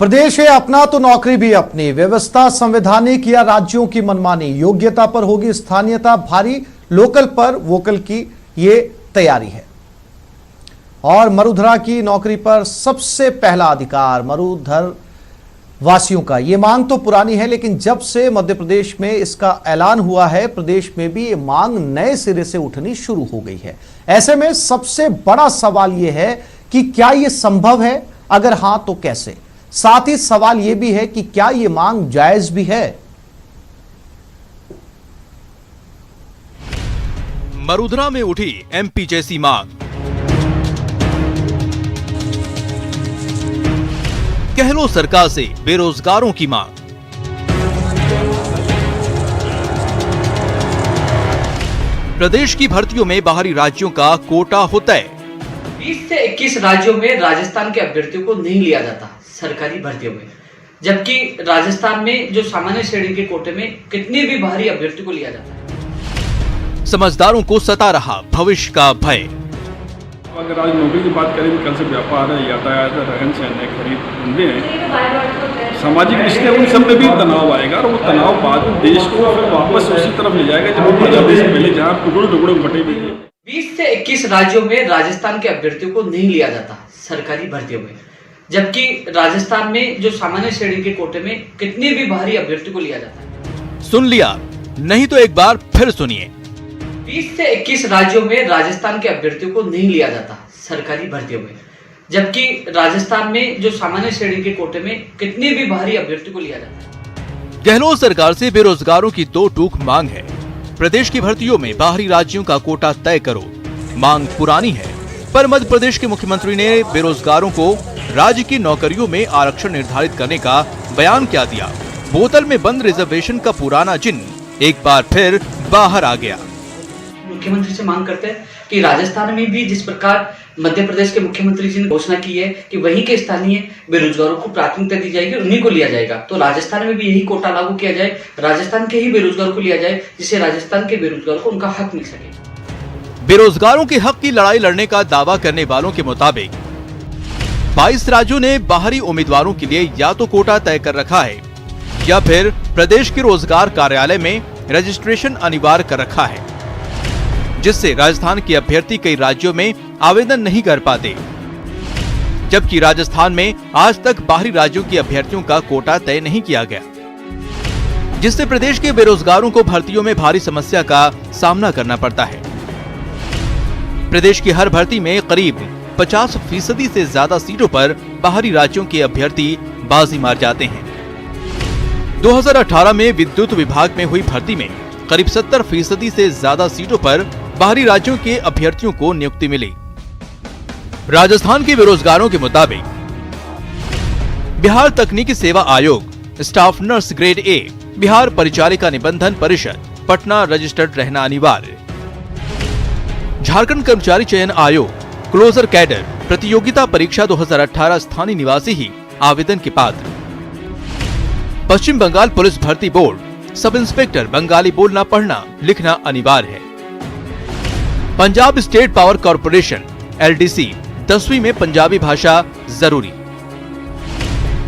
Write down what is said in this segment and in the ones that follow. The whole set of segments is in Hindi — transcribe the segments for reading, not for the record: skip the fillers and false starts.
प्रदेश है अपना तो नौकरी भी अपनी, व्यवस्था संवैधानिक या राज्यों की मनमानी, योग्यता पर होगी स्थानीयता भारी, लोकल पर वोकल की ये तैयारी है। और मरुधरा की नौकरी पर सबसे पहला अधिकार मरुधर वासियों का। ये मांग तो पुरानी है, लेकिन जब से मध्य प्रदेश में इसका ऐलान हुआ है, प्रदेश में भी ये मांग नए सिरे से उठनी शुरू हो गई है। ऐसे में सबसे बड़ा सवाल ये है कि क्या ये संभव है, अगर हां तो कैसे। साथ ही सवाल यह भी है कि क्या यह मांग जायज भी है। मरुधरा में उठी एमपी जैसी मांग। गहलोत सरकार से बेरोजगारों की मांग। प्रदेश की भर्तियों में बाहरी राज्यों का कोटा होता है। 20 से 21 राज्यों में राजस्थान के अभ्यर्थियों को नहीं लिया जाता सरकारी भर्तियों में, जबकि राजस्थान में जो सामान्य श्रेणी के कोटे में कितने भी बाहरी अभ्यर्थियों को लिया जाता है। समझदारों को सता रहा भविष्य का भय। अगर आज नौकरी की बात करें तो कल से व्यापार है, यातायात है, रहन सहन है, खरीद धंधे हैं, सामाजिक रिश्ते, उन सब में भी तनाव आएगा और वो तनाव बाद में देश को फिर वापस उसी तरफ ले जाएगा जब आजादी से पहले जहाँ टुकड़े टुकड़े बटे हुए। 20 से 21 राज्यों में राजस्थान के अभ्यर्थियों को नहीं लिया जाता सरकारी भर्तियों में, जबकि राजस्थान में जो सामान्य श्रेणी के कोटे में कितने भी बाहरी अभ्यर्थियों को लिया जाता है। सुन लिया? नहीं तो एक बार फिर सुनिए। 20 से 21 राज्यों में राजस्थान के अभ्यर्थियों को नहीं लिया जाता सरकारी भर्तियों में, जबकि राजस्थान में जो सामान्य श्रेणी के कोटे में कितने भी बाहरी अभ्यर्थियों को लिया जाता है। गहलोत सरकार से बेरोजगारों की दो टूक मांग है। प्रदेश की भर्तियों में बाहरी राज्यों का कोटा तय करो। मांग पुरानी है, पर मध्य प्रदेश के मुख्यमंत्री ने बेरोजगारों को राज्य की नौकरियों में आरक्षण निर्धारित करने का बयान क्या दिया। बोतल में बंद रिजर्वेशन का पुराना जिन एक बार फिर बाहर आ गया। मुख्यमंत्री से मांग करते हैं कि राजस्थान में भी जिस प्रकार मध्य प्रदेश के मुख्यमंत्री जी ने घोषणा की है कि वहीं के स्थानीय बेरोजगारों को प्राथमिकता दी जाएगी, उन्हीं को लिया जाएगा, तो राजस्थान में भी यही कोटा लागू किया जाए, राजस्थान के ही बेरोजगारों को लिया जाए, जिससे राजस्थान के बेरोजगारों को उनका हक मिल सके। बेरोजगारों के हक की लड़ाई लड़ने का दावा करने वालों के मुताबिक 22 राज्यों ने बाहरी उम्मीदवारों के लिए या तो कोटा तय कर रखा है या फिर प्रदेश के रोजगार कार्यालय में रजिस्ट्रेशन अनिवार्य कर रखा है, जिससे राजस्थान के अभ्यर्थी कई राज्यों में आवेदन नहीं कर पाते। जबकि राजस्थान में आज तक बाहरी राज्यों के अभ्यर्थियों का कोटा तय नहीं किया गया, जिससे प्रदेश के बेरोजगारों को भर्तियों में भारी समस्या का सामना करना पड़ता है। प्रदेश की हर भर्ती में करीब 50% से ज्यादा सीटों पर बाहरी राज्यों के अभ्यर्थी बाजी मार जाते हैं। 2018 में विद्युत विभाग में हुई भर्ती में करीब 70% से ज्यादा सीटों पर बाहरी राज्यों के अभ्यर्थियों को नियुक्ति मिली। राजस्थान के बेरोजगारों के मुताबिक बिहार तकनीकी सेवा आयोग, staff nurse grade A, Bihar परिचारिका निबंधन परिषद, पटना रजिस्टर्ड रहना अनिवार्य। झारखंड कर्मचारी चयन आयोग, क्लोजर कैडर, प्रतियोगिता परीक्षा 2018 स्थानीय निवासी ही आवेदन के पात्र। पश्चिम बंगाल पुलिस भर्ती बोर्ड, सब इंस्पेक्टर बंगाली बोलना पढ़ना लिखना अनिवार्य है। Punjab state power corporation LDC 10वीं में पंजाबी भाषा जरूरी।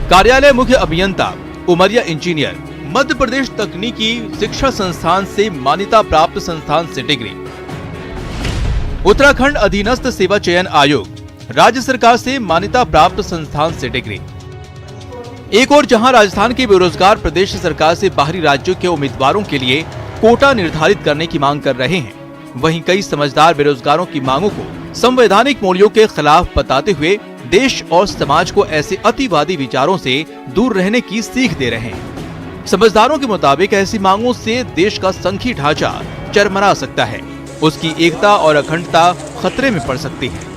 कार्यालय मुख्य अभियंता, उमरिया इंजीनियर, मध्य प्रदेश तकनीकी शिक्षा संस्थान से मान्यता प्राप्त संस्थान से डिग्री। उत्तराखंड अधीनस्थ सेवा चयन आयोग, राज्य सरकार से मान्यता प्राप्त संस्थान से डिग्री। एक और जहां राजस्थान के बेरोजगार प्रदेश सरकार से बाहरी राज्यों के उम्मीदवारों के लिए कोटा निर्धारित करने की मांग कर रहे हैं, वहीं कई समझदार बेरोजगारों की मांगों को संवैधानिक मूल्यों के खिलाफ बताते हुए देश और समाज को ऐसे अतिवादी विचारों से दूर रहने की सीख दे रहे हैं। समझदारों के मुताबिक ऐसी मांगों से देश का संघीय ढांचा चरमरा सकता है, उसकी एकता और अखंडता खतरे में पड़ सकती है।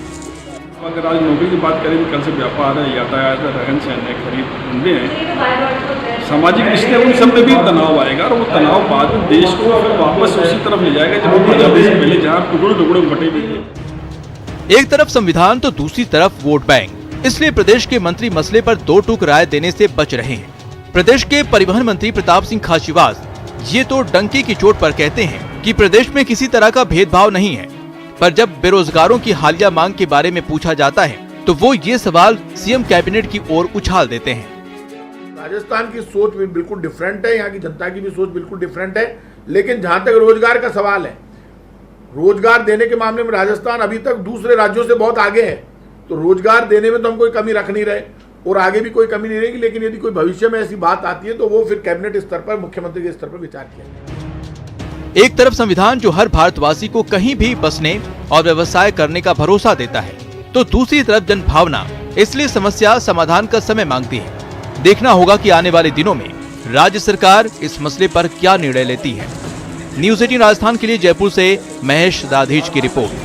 अगर आज नौकरी की बात करें तो कल से व्यापार है, यातायात है, रहन सहन है, खरीद धंधे हैं, सामाजिक रिश्ते, उन सब में भी तनाव आएगा और वो तनाव बाद में देश को फिर वापस उसी तरफ ले जाएगा जब आजादी से पहले जहाँ टुकड़े टुकड़े बटे हुए। एक तरफ संविधान तो दूसरी तरफ वोट बैंक, इसलिए प्रदेश के मंत्री मसले पर दो टूक राय देने से बच रहे हैं। प्रदेश के परिवहन मंत्री प्रताप सिंह खाचरियावास ये तो डंकी की चोट पर कहते हैं कि प्रदेश में किसी तरह का भेदभाव नहीं है, पर जब बेरोजगारों की हालिया मांग के बारे में पूछा जाता है तो वो ये सवाल सीएम कैबिनेट की ओर उछाल देते हैं। राजस्थान की सोच भी बिल्कुल डिफरेंट है, यहाँ की जनता की भी सोच बिल्कुल डिफरेंट है। लेकिन जहां तक रोजगार का सवाल है, रोजगार देने के मामले में राजस्थान अभी तक दूसरे राज्यों से बहुत आगे है। तो रोजगार देने में तो हम कोई कमी रख नहीं रहे और आगे भी कोई कमी नहीं रहेगी। लेकिन यदि कोई भविष्य में ऐसी बात आती है तो वो फिर कैबिनेट स्तर पर, मुख्यमंत्री के स्तर पर विचार किया जाएगा। एक तरफ संविधान जो हर भारतवासी को कहीं भी बसने और व्यवसाय करने का भरोसा देता है, तो दूसरी तरफ जनभावना इसलिए समस्या समाधान का समय मांगती है। देखना होगा कि आने वाले दिनों में राज्य सरकार इस मसले पर क्या निर्णय लेती है। न्यूज़ 18 राजस्थान के लिए जयपुर से महेश दाधीच की रिपोर्ट।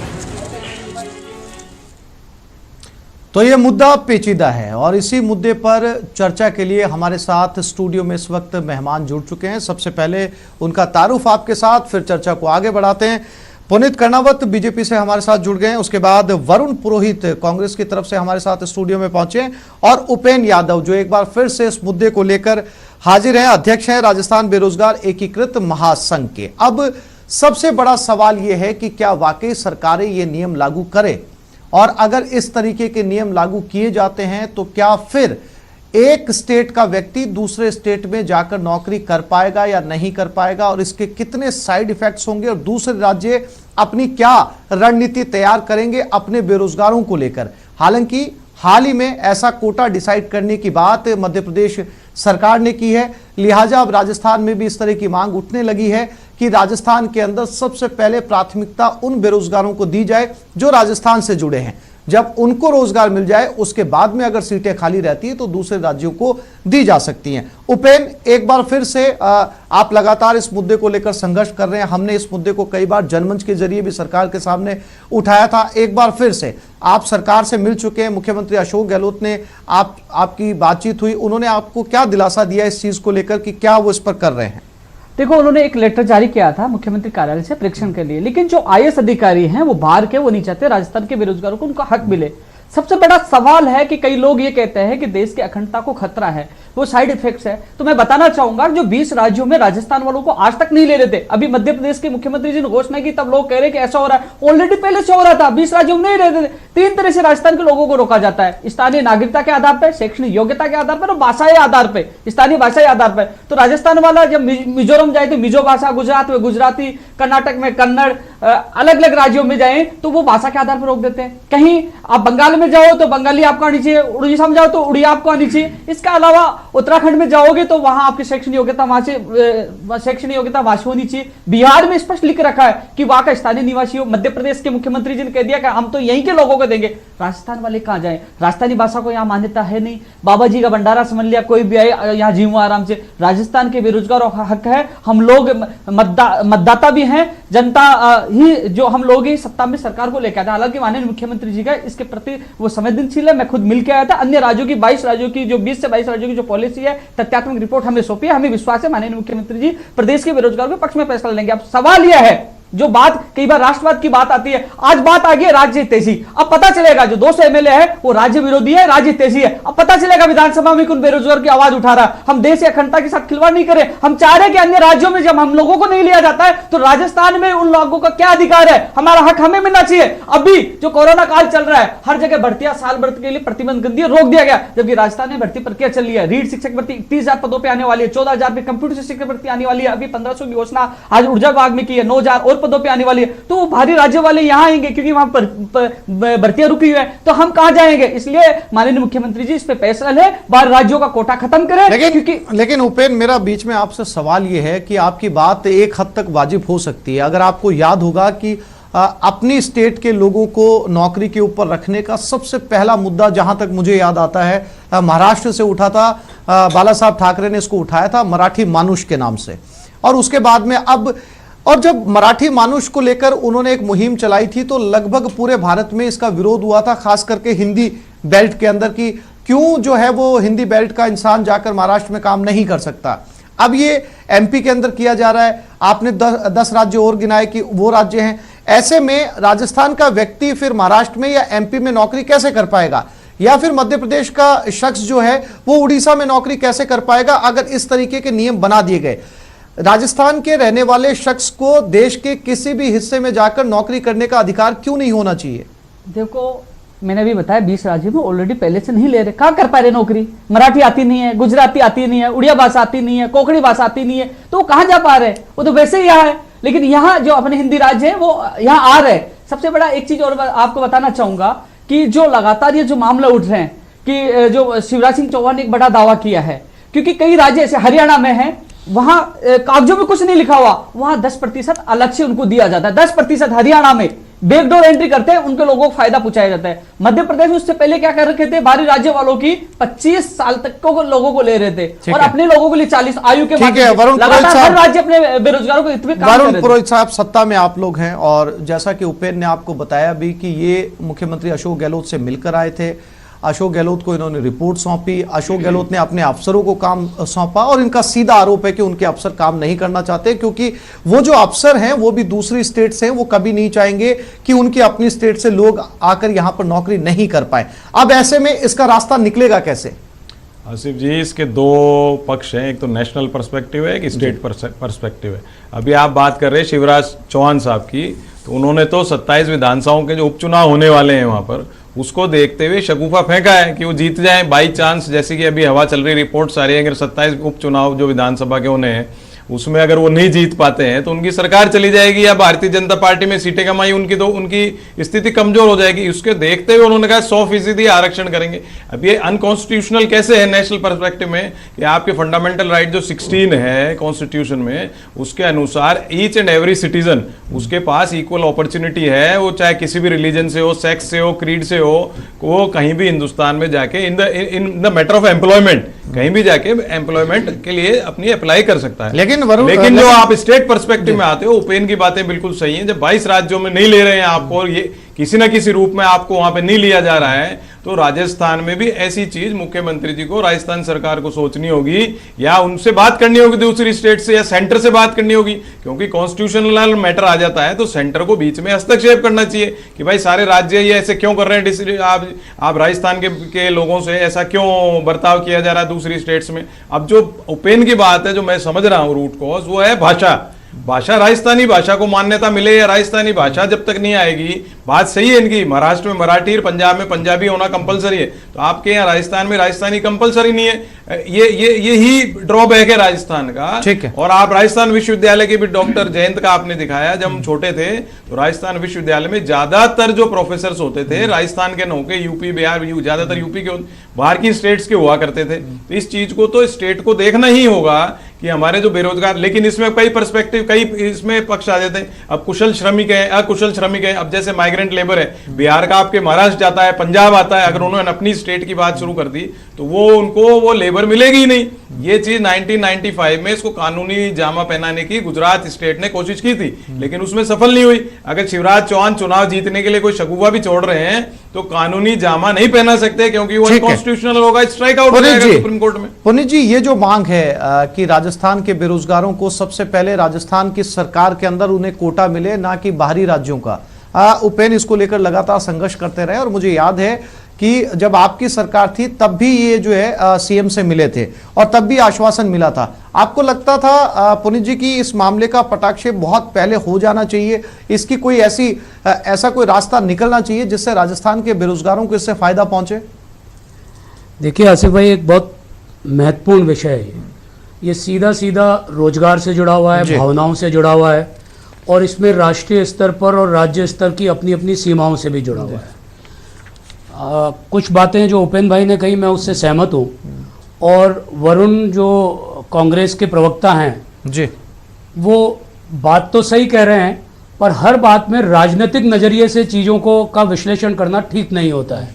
तो ये मुद्दा पेचीदा है और इसी मुद्दे पर चर्चा के लिए हमारे साथ स्टूडियो में इस वक्त मेहमान जुड़ चुके हैं। सबसे पहले उनका तारुफ आपके साथ, फिर चर्चा को आगे बढ़ाते हैं। पुनीत कर्णावत बीजेपी से हमारे साथ जुड़ गए हैं, उसके बाद वरुण पुरोहित कांग्रेस की तरफ से हमारे साथ स्टूडियो में पहुंचे और उपेन यादव जो एक बार फिर से इस मुद्दे को लेकर हाजिर हैं, अध्यक्ष हैं राजस्थान बेरोजगार एकीकृत महासंघ के। अब सबसे बड़ा सवाल यह है कि क्या वाकई सरकारें ये नियम लागू करें, और अगर इस तरीके के नियम लागू किए जाते हैं तो क्या फिर एक स्टेट का व्यक्ति दूसरे स्टेट में जाकर नौकरी कर पाएगा या नहीं कर पाएगा, और इसके कितने साइड इफेक्ट्स होंगे, और दूसरे राज्य अपनी क्या रणनीति तैयार करेंगे अपने बेरोजगारों को लेकर। हालांकि हाल ही में ऐसा कोटा डिसाइड करने की बात मध्य प्रदेश सरकार ने की है, लिहाजा अब राजस्थान में भी इस तरह की मांग उठने लगी है कि राजस्थान के अंदर सबसे पहले प्राथमिकता उन बेरोजगारों को दी जाए जो राजस्थान से जुड़े हैं। जब उनको रोजगार मिल जाए उसके बाद में अगर सीटें खाली रहती है तो दूसरे राज्यों को दी जा सकती हैं। उपेन, एक बार फिर से आप लगातार इस मुद्दे को लेकर संघर्ष कर रहे हैं। हमने इस मुद्दे को कई बार जनमंच के जरिए भी सरकार के सामने उठाया था। एक बार फिर से आप सरकार से मिल चुके हैं, मुख्यमंत्री अशोक गहलोत ने आपकी बातचीत हुई, उन्होंने आपको क्या दिलासा दिया इस चीज को लेकर कि क्या वो इस पर कर रहे हैं? देखो, उन्होंने एक लेटर जारी किया था मुख्यमंत्री कार्यालय से परीक्षण के लिए, लेकिन जो आईएएस अधिकारी हैं वो बाहर के, वो नहीं चाहते राजस्थान के बेरोजगारों को उनका हक मिले। सबसे बड़ा सवाल है कि कई लोग ये कहते हैं कि देश की अखंडता को खतरा है, वो साइड इफेक्ट्स है। तो मैं बताना चाहूंगा जो 20 राज्यों में राजस्थान वालों को आज तक नहीं ले रहे थे, अभी मध्य प्रदेश के मुख्यमंत्री जी ने घोषणा की तब लोग कह रहे कि ऐसा हो रहा है। ऑलरेडी पहले से हो रहा था, 20 राज्यों में नहीं रहते थे। 3 तरह से राजस्थान के लोगों को रोका जाता है, स्थानीय नागरिकता के आधार पर, शैक्षणिक योग्यता के आधार पर और भाषाई आधार पर, स्थानीय भाषाई आधार पर। तो राजस्थान वाला जब मिजोरम जाए तो मिजो भाषा, गुजरात में गुजराती, कर्नाटक में कन्नड़, अलग अलग राज्यों में जाए तो वो भाषा के आधार पर रोक देते हैं। कहीं आप बंगाल में जाओ तो बंगाली आपको आनी चाहिए, उड़ीसा में जाओ तो उड़िया आपको आनी चाहिए। इसके अलावा उत्तराखंड में जाओगे तो वहां आपकी शैक्षणिक योग्यता वहां से होनी चाहिए। बिहार में स्पष्ट लिख रखा है कि वहां का स्थानीय निवासी हो। मध्य प्रदेश के मुख्यमंत्री जी ने कह दिया कि हम तो यहीं के लोगों को देंगे। राजस्थान वाले कहां जाए? राजस्थानी भाषा को यहाँ मान्यता है नहीं। बाबा जी का भंडारा समझ लिया, कोई भी आए यहाँ जीवो आराम से। राजस्थान के बेरोजगारों का हक है, हम लोग मतदाता भी हैं, जनता ही जो हम लोग ही सत्ता में सरकार को लेकर आते हैं। हालांकि माननीय मुख्यमंत्री जी का इसके प्रति वो संवेदनशील है। मैं खुद मिलकर आया था। अन्य राज्यों की 22 राज्यों की जो 20 से 22 राज्यों की जो पॉलिसी है, तथ्यात्मक रिपोर्ट हमें सौंपी है। हमें विश्वास है माननीय मुख्यमंत्री जी प्रदेश के बेरोजगारों के पक्ष में फैसला लेंगे। अब सवाल यह है, जो बात कई बार राष्ट्रवाद की बात आती है, आज बात आ गई है राज्य हितैषी। अब पता चलेगा जो 200 एमएलए है वो राज्य विरोधी है, राज्य हितैषी है। अब पता चलेगा विधानसभा में कौन बेरोजगार की आवाज उठा रहा है। हम देश की अखंडता के साथ खिलवाड़ नहीं करें। हम चाह रहे हैं कि अन्य राज्यों में जब हम लोगों को नहीं लिया जाता है तो राजस्थान में उन लोगों का क्या अधिकार है, हमारा हक हमें मिलना चाहिए। अभी जो कोरोना काल चल रहा है, हर जगह भर्तियां साल भर के लिए प्रतिबंध कर दिया, रोक दिया गया, जबकि राजस्थान में भर्ती प्रक्रिया चल रही है। रीढ़ शिक्षक भर्ती 31,000 पदों पर आने वाली है, 14,000 पे कंप्यूटर शिक्षक भर्ती आने वाली है, अभी 1500 की घोषणा आज ऊर्जा विभाग में की है, 9,000 और पदों पर आने वाली है। तो वो भारी राज्य वाले यहां आएंगे क्योंकि वहां पर भर्तियां रुकी हुई है, तो हम कहां जाएंगे? इसलिए माननीय मुख्यमंत्री जी इस पे फैसला ले, बाहर राज्यों का कोटा खत्म करें। लेकिन उपेन, मेरा बीच में आपसे सवाल यह है कि आपकी बात एक हद तक वाजिब हो सकती है। अगर आपको याद होगा कि अपनी स्टेट के लोगों को नौकरी के ऊपर रखने का सबसे पहला मुद्दा, जहां तक मुझे याद आता है, महाराष्ट्र से उठा था, बाला साहब ठाकरे ने इसको उठाया था मराठी मानुष के नाम से। और उसके बाद में और जब मराठी मानुष को लेकर उन्होंने एक मुहिम चलाई थी तो लगभग पूरे भारत में इसका विरोध हुआ था, खास करके हिंदी बेल्ट के अंदर, कि क्यों जो है वो हिंदी बेल्ट का इंसान जाकर महाराष्ट्र में काम नहीं कर सकता। अब ये एमपी के अंदर किया जा रहा है। आपने 10 राज्य और गिनाए कि वो राज्य हैं। ऐसे में राजस्थान का व्यक्ति फिर महाराष्ट्र में या एमपी में नौकरी कैसे कर पाएगा, या फिर मध्य प्रदेश का शख्स जो है वो उड़ीसा में नौकरी कैसे कर पाएगा अगर इस तरीके के नियम बना दिए गए? राजस्थान के रहने वाले शख्स को देश के किसी भी हिस्से में जाकर नौकरी करने का अधिकार क्यों नहीं होना चाहिए? देखो, मैंने अभी बताया 20 राज्यों में ऑलरेडी पहले से नहीं ले रहे, कहाँ कर पा रहे नौकरी? मराठी आती नहीं है, गुजराती आती नहीं है, उड़िया भाषा आती नहीं है, कोंकणी भाषा आती नहीं है, तो वो कहाँ जा पा रहे? वो तो वैसे ही यहाँ है। लेकिन यहाँ जो अपने हिंदी राज्य है वो यहाँ आ रहे। सबसे बड़ा एक चीज और आपको बताना चाहूंगा कि जो लगातार ये जो मामले उठ रहे हैं कि जो शिवराज सिंह चौहान ने एक बड़ा दावा किया है, क्योंकि कई राज्य ऐसे हरियाणा में है, वहां कागजों में कुछ नहीं लिखा हुआ, वहां 10% अलग से उनको दिया जाता है। 10% हरियाणा में बैकडोर एंट्री करते हैं, उनके लोगों को फायदा पहुंचाया जाता है। मध्य प्रदेश में उससे पहले क्या कर रखे थे, बाहरी राज्य वालों की 25 साल तक को लोगों को ले रहे थे और अपने लोगों के लिए 40 आयु के बाद लगातार हर राज्य अपने बेरोजगारों को इतने काम कर रहे थे। वरुण पुरोहित साहब, सत्ता में आप लोग हैं और जैसा कि उपेंद्र ने आपको बताया भी कि ये मुख्यमंत्री अशोक गहलोत से मिलकर आए थे, अशोक गहलोत को इन्होंने रिपोर्ट सौंपी, अशोक गहलोत ने अपने अफसरों को काम सौंपा और इनका सीधा आरोप है कि उनके अफसर काम नहीं करना चाहते, क्योंकि वो जो अफसर हैं वो भी दूसरी स्टेट से हैं, वो कभी नहीं चाहेंगे कि उनकी अपनी स्टेट से लोग आकर यहां पर नौकरी नहीं कर पाए। अब ऐसे में इसका रास्ता निकलेगा कैसे? आसिफ जी, इसके दो पक्ष हैं, एक तो नेशनल पर्सपेक्टिव है, एक स्टेट पर्सपेक्टिव है। अभी आप बात कर रहे हैं शिवराज चौहान साहब की, तो उन्होंने तो 27 विधानसभाओं के जो उपचुनाव होने वाले हैं वहां पर, उसको देखते हुए शगुफा फेंका है कि वो जीत जाएं बाई चांस। जैसे कि अभी हवा चल रही, रिपोर्ट्स आ रही है, अगर 27 उपचुनाव जो विधानसभा के होने हैं उसमें अगर वो नहीं जीत पाते हैं तो उनकी सरकार चली जाएगी या भारतीय जनता पार्टी में सीटें कमाई उनकी, तो उनकी स्थिति कमजोर हो जाएगी। उसके देखते हुए उन्होंने कहा 100% आरक्षण करेंगे। अब ये अनकॉन्स्टिट्यूशनल कैसे है नेशनल पर्सपेक्टिव में कि आपके फंडामेंटल राइट जो 16 है कॉन्स्टिट्यूशन में, उसके अनुसार ईच एंड एवरी सिटीजन उसके पास इक्वल अपॉर्चुनिटी है, वो चाहे किसी भी रिलीजन से हो, सेक्स से हो, क्रीड से हो, वो कहीं भी हिंदुस्तान में जाके in the matter of employment कहीं भी जाके एम्प्लॉयमेंट के लिए अपनी अप्लाई कर सकता है। लेकिन जो आप स्टेट पर्सपेक्टिव में आते हो, उपेंद्र की बातें बिल्कुल सही हैं। जब 22 राज्यों में नहीं ले रहे हैं आपको, ये किसी न किसी रूप में आपको वहां पे नहीं लिया जा रहा है, तो राजस्थान में भी ऐसी चीज मुख्यमंत्री जी को, राजस्थान सरकार को सोचनी होगी या उनसे बात करनी होगी दूसरी स्टेट से या सेंटर से बात करनी होगी, क्योंकि कॉन्स्टिट्यूशनल मैटर आ जाता है तो सेंटर को बीच में हस्तक्षेप करना चाहिए कि भाई सारे राज्य ये ऐसे क्यों कर रहे हैं, आप राजस्थान के लोगों से ऐसा क्यों बर्ताव किया जा रहा है दूसरी स्टेट्स में। अब जो उपेंद्र की बात है, जो मैं समझ रहा हूँ रूट कॉज, वो है भाषा राजस्थानी भाषा को मान्यता मिले या राजस्थानी भाषा जब तक नहीं आएगी, बात सही है इनकी, महाराष्ट्र में मराठी और पंजाब में पंजाबी होना कंपलसरी है, तो आपके यहाँ राजस्थान में राजस्थानी कंपलसरी नहीं है। ये ही ड्रॉबैक है राजस्थान का। ठीक है। और आप राजस्थान विश्वविद्यालय के भी डॉक्टर जयंत का आपने दिखाया, जब हम छोटे थे तो राजस्थान विश्वविद्यालय में ज्यादातर जो प्रोफेसर होते थे राजस्थान के न के, यूपी बिहार, ज्यादातर यूपी के, बाहर की स्टेट्स के हुआ करते थे। तो इस चीज को तो स्टेट को देखना ही होगा कि हमारे जो बेरोजगार, लेकिन इसमें कई पर्सपेक्टिव, कई इसमें पक्ष आ जाते हैं। अब कुशल श्रमिक है, अकुशल श्रमिक है, अब जैसे माइग्रेंट लेबर है, बिहार का आपके महाराष्ट्र जाता है, पंजाब आता है, अगर उन्होंने अपनी स्टेट की बात शुरू कर दी तो वो उनको वो लेबर मिलेगी ही नहीं। ये चीज 1995 में इसको कानूनी जामा पहनाने की गुजरात स्टेट ने कोशिश की थी, लेकिन उसमें सफल नहीं हुई। अगर शिवराज चौहान चुनाव जीतने के लिए कोई शगुफा भी छोड़ रहे हैं तो कानूनी जामा नहीं पहना सकते, क्योंकि वो अनकॉन्स्टिट्यूशनल होगा, स्ट्राइक आउट हो जाएगा सुप्रीम कोर्ट में। पुनीत जी, ये जो मांग है कि राजस्थान के बेरोजगारों को सबसे पहले राजस्थान की सरकार के अंदर उन्हें कोटा मिले, ना कि बाहरी राज्यों का, उपेंद्र इसको लेकर लगातार संघर्ष करते रहे और मुझे याद है कि जब आपकी सरकार थी तब भी ये जो है सीएम से मिले थे और तब भी आश्वासन मिला था। आपको लगता था पुनीत जी कि इस मामले का पटाक्षेप बहुत पहले हो जाना चाहिए, इसकी कोई ऐसा कोई रास्ता निकलना चाहिए जिससे राजस्थान के बेरोजगारों को इससे फायदा पहुंचे? देखिए आसिफ भाई, एक बहुत महत्वपूर्ण विषय है ये सीधा सीधा रोजगार से जुड़ा हुआ है, भावनाओं से जुड़ा हुआ है और इसमें राष्ट्रीय स्तर पर और राज्य स्तर की अपनी अपनी सीमाओं से भी जुड़ा हुआ है। कुछ बातें जो उपेंद्र भाई ने कही मैं उससे सहमत हूँ और वरुण जो कांग्रेस के प्रवक्ता हैं जी, वो बात तो सही कह रहे हैं, पर हर बात में राजनीतिक नज़रिए से चीज़ों का विश्लेषण करना ठीक नहीं होता है।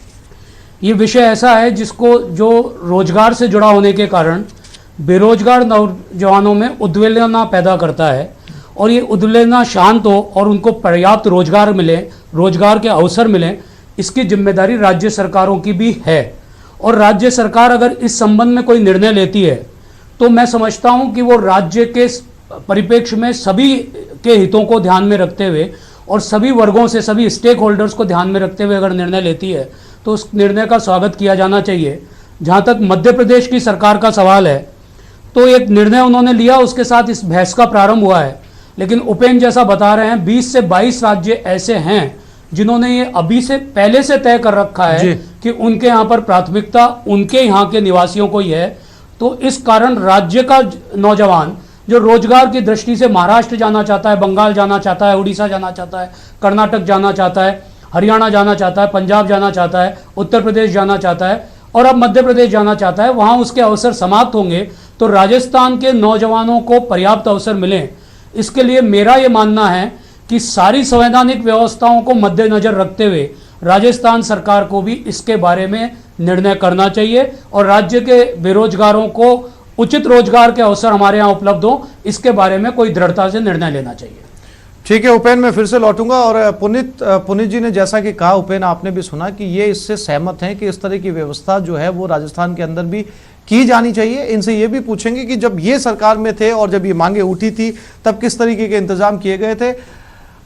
ये विषय ऐसा है जिसको जो रोजगार से जुड़ा होने के कारण बेरोजगार नौजवानों में उद्वेलना पैदा करता है और ये उद्वेलना शांत हो और उनको पर्याप्त रोजगार मिले, रोजगार के अवसर मिले, इसकी जिम्मेदारी राज्य सरकारों की भी है। और राज्य सरकार अगर इस संबंध में कोई निर्णय लेती है तो मैं समझता हूं कि वो राज्य के परिप्रेक्ष्य में सभी के हितों को ध्यान में रखते हुए और सभी वर्गों से, सभी स्टेक होल्डर्स को ध्यान में रखते हुए अगर निर्णय लेती है तो उस निर्णय का स्वागत किया जाना चाहिए। जहाँ तक मध्य प्रदेश की सरकार का सवाल है तो एक निर्णय उन्होंने लिया, उसके साथ इस बहस का प्रारंभ हुआ है, लेकिन उपेंद्र जैसा बता रहे हैं 20 से 22 राज्य ऐसे हैं जिन्होंने ये अभी से पहले से तय कर रखा है कि उनके यहाँ पर प्राथमिकता उनके यहाँ के निवासियों को ही है। तो इस कारण राज्य का नौजवान जो रोजगार की दृष्टि से महाराष्ट्र जाना चाहता है, बंगाल जाना चाहता है, उड़ीसा जाना चाहता है, कर्नाटक जाना चाहता है, हरियाणा जाना चाहता है, पंजाब जाना चाहता है, उत्तर प्रदेश जाना चाहता है और अब मध्य प्रदेश जाना चाहता है, वहाँ उसके अवसर समाप्त होंगे तो राजस्थान के नौजवानों को पर्याप्त अवसर मिले। इसके लिए मेरा ये मानना है कि सारी संवैधानिक व्यवस्थाओं को मद्देनजर रखते हुए राजस्थान सरकार को भी इसके बारे में निर्णय करना चाहिए और राज्य के बेरोजगारों को उचित रोजगार के अवसर हमारे यहाँ उपलब्ध हो, इसके बारे में कोई दृढ़ता से निर्णय लेना चाहिए। ठीक है उपेन, मैं फिर से लौटूंगा और पुनीत जी ने जैसा कि कहा, उपेन आपने भी सुना कि ये इससे सहमत हैं कि इस तरह की व्यवस्था जो है वो राजस्थान के अंदर भी की जानी चाहिए। इनसे ये भी पूछेंगे कि जब ये सरकार में थे और जब ये मांगे उठी थी तब किस तरीके के इंतजाम किए गए थे।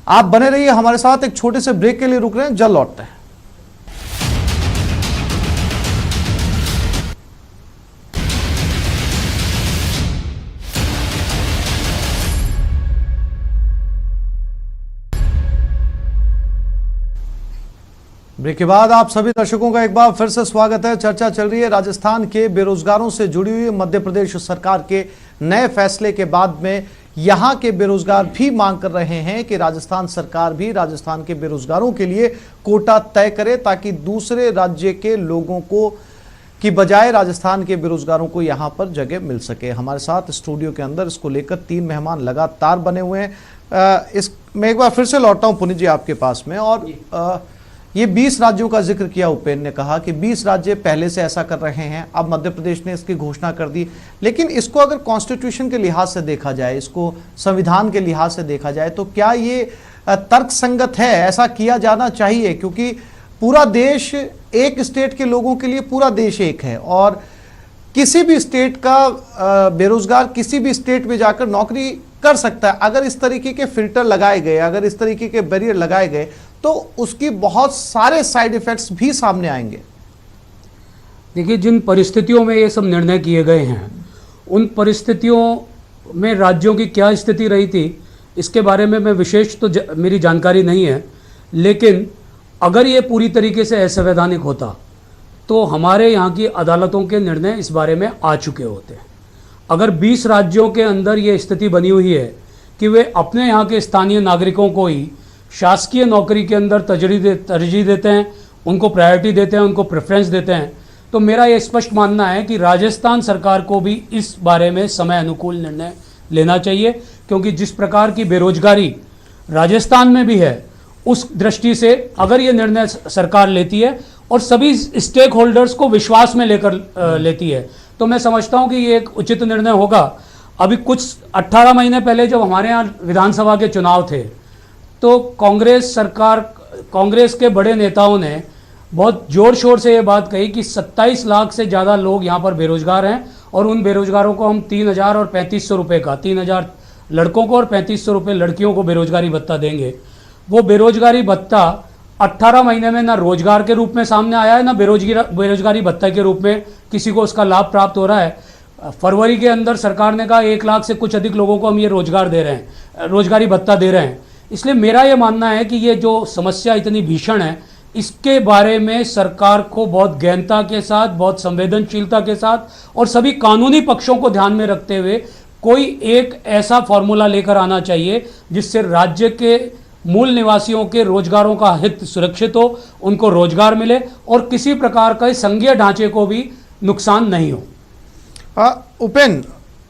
आप बने रहिए हमारे साथ, एक छोटे से ब्रेक के लिए रुक रहे हैं, जल्द लौटते हैं। ब्रेक के बाद आप सभी दर्शकों का एक बार फिर से स्वागत है। चर्चा चल रही है राजस्थान के बेरोजगारों से जुड़ी हुई। मध्य प्रदेश सरकार के नए फैसले के बाद में यहां के बेरोजगार भी मांग कर रहे हैं कि राजस्थान सरकार भी राजस्थान के बेरोजगारों के लिए कोटा तय करे ताकि दूसरे राज्य के लोगों को की बजाय राजस्थान के बेरोजगारों को यहां पर जगह मिल सके। हमारे साथ स्टूडियो के अंदर इसको लेकर 3 मेहमान लगातार बने हुए हैं। मैं एक बार फिर से लौटता हूं पुनीत जी आपके पास में, और ये 20 राज्यों का जिक्र किया उपेन ने, कहा कि 20 राज्य पहले से ऐसा कर रहे हैं, अब मध्य प्रदेश ने इसकी घोषणा कर दी। लेकिन इसको अगर कॉन्स्टिट्यूशन के लिहाज से देखा जाए, इसको संविधान के लिहाज से देखा जाए, तो क्या ये तर्कसंगत है? ऐसा किया जाना चाहिए क्योंकि पूरा देश एक स्टेट के लोगों के लिए पूरा देश एक है और किसी भी स्टेट का बेरोजगार किसी भी स्टेट में जाकर नौकरी कर सकता है। अगर इस तरीके के फिल्टर लगाए गए, अगर इस तरीके के बैरियर लगाए गए तो उसकी बहुत सारे साइड इफेक्ट्स भी सामने आएंगे। देखिए, जिन परिस्थितियों में ये सब निर्णय किए गए हैं, उन परिस्थितियों में राज्यों की क्या स्थिति रही थी इसके बारे में मैं विशेष तो मेरी जानकारी नहीं है। लेकिन अगर ये पूरी तरीके से असंवैधानिक होता तो हमारे यहाँ की अदालतों के निर्णय इस बारे में आ चुके होते हैं। अगर 20 राज्यों के अंदर ये स्थिति बनी हुई है कि वे अपने यहाँ के स्थानीय नागरिकों को ही शासकीय नौकरी के अंदर तरजीह देते हैं, उनको प्रायोरिटी देते हैं, उनको प्रेफरेंस देते हैं, तो मेरा ये स्पष्ट मानना है कि राजस्थान सरकार को भी इस बारे में समय अनुकूल निर्णय लेना चाहिए। क्योंकि जिस प्रकार की बेरोजगारी राजस्थान में भी है, उस दृष्टि से अगर ये निर्णय सरकार लेती है और सभी स्टेक होल्डर्स को विश्वास में लेकर लेती है, तो मैं समझता हूँ कि ये एक उचित निर्णय होगा। अभी कुछ 18 महीने पहले जब हमारे यहाँ विधानसभा के चुनाव थे तो कांग्रेस के बड़े नेताओं ने बहुत जोर शोर से ये बात कही कि 27 लाख से ज़्यादा लोग यहाँ पर बेरोजगार हैं और उन बेरोजगारों को हम 3,000 और 3,500 रुपये का, 3,000 लड़कों को और 3,500 रुपये लड़कियों को बेरोजगारी भत्ता देंगे। वो बेरोजगारी भत्ता 18 महीने में ना रोजगार के रूप में सामने आया है, ना बेरोजगारी भत्ता के रूप में किसी को उसका लाभ प्राप्त हो रहा है। फरवरी के अंदर सरकार ने कहा 1 लाख से कुछ अधिक लोगों को हम ये रोजगार दे रहे हैं, रोजगारी भत्ता दे रहे हैं। इसलिए मेरा ये मानना है कि ये जो समस्या इतनी भीषण है, इसके बारे में सरकार को बहुत गहनता के साथ, बहुत संवेदनशीलता के साथ और सभी कानूनी पक्षों को ध्यान में रखते हुए कोई एक ऐसा फॉर्मूला लेकर आना चाहिए जिससे राज्य के मूल निवासियों के रोजगारों का हित सुरक्षित हो, उनको रोजगार मिले और किसी प्रकार का संघीय ढांचे को भी नुकसान नहीं हो। उपेन,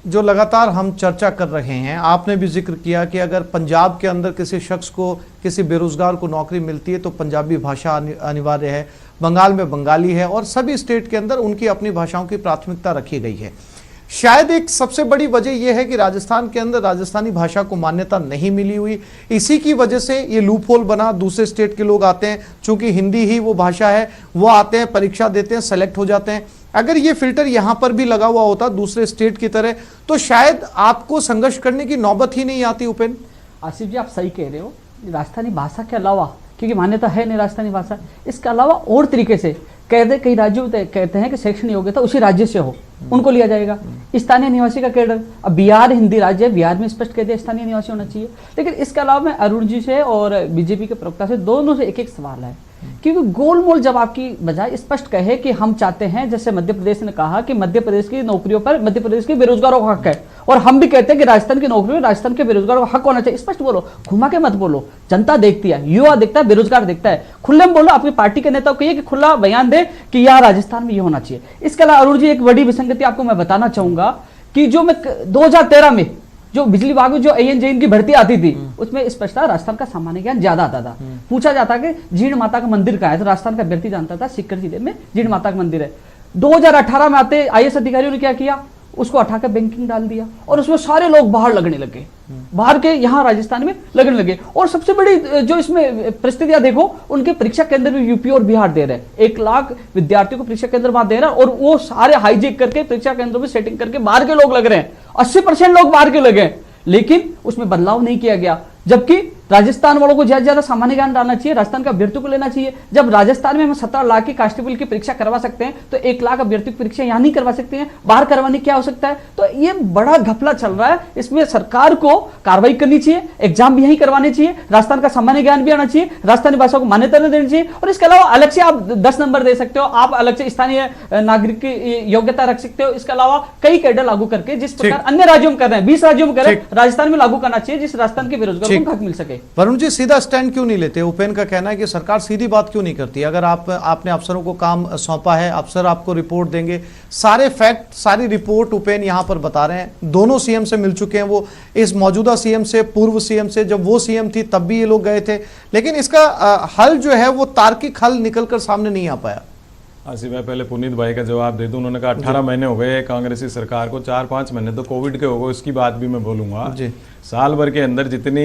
जो लगातार हम चर्चा कर रहे हैं, आपने भी जिक्र किया कि अगर पंजाब के अंदर किसी शख्स को, किसी बेरोजगार को नौकरी मिलती है तो पंजाबी भाषा अनिवार्य है, बंगाल में बंगाली है और सभी स्टेट के अंदर उनकी अपनी भाषाओं की प्राथमिकता रखी गई है। शायद एक सबसे बड़ी वजह यह है कि राजस्थान के अंदर राजस्थानी भाषा को मान्यता नहीं मिली हुई, इसी की वजह से ये लूप होल बना। दूसरे स्टेट के लोग आते हैं, चूंकि हिंदी ही वो भाषा है, वो आते हैं, परीक्षा देते हैं, सेलेक्ट हो जाते हैं। अगर ये फिल्टर यहां पर भी लगा हुआ होता दूसरे स्टेट की तरह, तो शायद आपको संघर्ष करने की नौबत ही नहीं आती। उपेन, आसिफ जी, आप सही कह रहे हो। राजस्थानी भाषा के अलावा, क्योंकि मान्यता है नहीं राजस्थानी भाषा, इसके अलावा और तरीके से कहते, कई राज्यों में कहते हैं कि शैक्षणिक योग्यता उसी राज्य से हो, उनको लिया जाएगा। स्थानीय निवासी का कैडर, अब बिहार हिंदी राज्य है, बिहार में स्पष्ट कह दिया स्थानीय निवासी होना चाहिए। लेकिन इसके अलावा मैं अरुण जी से और बीजेपी के प्रवक्ता से दोनों से एक सवाल है, क्योंकि गोलमोल जवाब की बजाय स्पष्ट कहे कि हम चाहते हैं, जैसे मध्य प्रदेश ने कहा कि मध्य प्रदेश की नौकरियों पर मध्य प्रदेश के बेरोजगारों का हक है, और हम भी कहते हैं कि राजस्थान की नौकरियों में राजस्थान के बेरोजगारों का हक होना चाहिए। स्पष्ट बोलो, घुमा के मत बोलो। जनता देखती है, युवा देखता है, बेरोजगार देखता है। खुले में बोलो, अपनी पार्टी के नेता को कहिए कि खुला बयान दे कि यहाँ राजस्थान में ये होना चाहिए। इसके अलावा अरुण जी, एक बड़ी विसंगति आपको मैं बताना चाहूंगा कि जो मैं 2013 में जो बिजली विभाग में जो ANJ की भर्ती आती थी, उसमें स्पष्ट था राजस्थान का सामान्य ज्ञान ज्यादा आता था। पूछा जाता कि जीर्ण माता का मंदिर कहाँ है, तो राजस्थान का व्यक्ति जानता था सीकर जिले में जीर्ण माता का मंदिर है। 2018 में आते IAS अधिकारियों ने क्या किया, उसको हटाकर बैंकिंग डाल दिया, और उसमें सारे लोग बाहर लगने लगे, बाहर के यहाँ राजस्थान में लगने लगे। और सबसे बड़ी जो इसमें परिस्थितियां देखो, उनके परीक्षा केंद्र भी यूपी और बिहार दे रहे हैं। 1 लाख विद्यार्थियों को परीक्षा केंद्र वहां दे रहा है, और वो सारे हाईजेक करके परीक्षा केंद्रों में सेटिंग करके बाहर के लोग लग रहे हैं। 80% लोग बाहर के लगे, लेकिन उसमें बदलाव नहीं किया गया। जबकि राजस्थान वालों को ज्यादा सामान्य ज्ञान डालना चाहिए, राजस्थान का अभ्यर्थियों को लेना चाहिए। जब राजस्थान में हम 17 लाख की कांस्टेबल की परीक्षा करवा सकते हैं, तो 1 लाख अभ्यर्थियों की परीक्षा यहां नहीं करवा सकते हैं, बाहर करवाने क्या हो सकता है? तो ये बड़ा घपला चल रहा है। इसमें सरकार को कार्रवाई करनी चाहिए, एग्जाम भी यहीं करवाने चाहिए, राजस्थान का सामान्य ज्ञान भी आना चाहिए, राजस्थानी भाषा को मान्यता देनी चाहिए। और इसके अलावा अलग से आप 10 नंबर दे सकते हो, आप अलग से स्थानीय नागरिक की योग्यता रख सकते हो। इसके अलावा कई कैडर लागू करके, जिस प्रकार अन्य राज्यों में कर रहे हैं, 20 राज्यों में कर रहे हैं, राजस्थान में लागू करना चाहिए, जिस राजस्थान के बेरोजगारों को हक मिल सके। वरुण जी, सीधा स्टैंड क्यों नहीं लेते? उपेन का कहना है कि सरकार सीधी बात क्यों नहीं करती? अगर आपने अफसरों को काम सौंपा है, अफसर आपको रिपोर्ट देंगे, सारे फैक्ट, सारी रिपोर्ट उपेन यहां पर बता रहे हैं। दोनों सीएम से मिल चुके हैं, वो इस मौजूदा सीएम से, पूर्व सीएम से, जब वो सीएम थी तब भी ये लोग गए थे, लेकिन इसका हल जो है वो तार्किक हल निकलकर सामने नहीं आ पाया। आसिफ भाई, पहले पुनीत भाई का जवाब दे दूं। उन्होंने कहा 18 महीने हो गए कांग्रेसी सरकार को, 4-5 महीने तो कोविड के हो गए, उसकी बात भी मैं बोलूंगा। साल भर के अंदर जितनी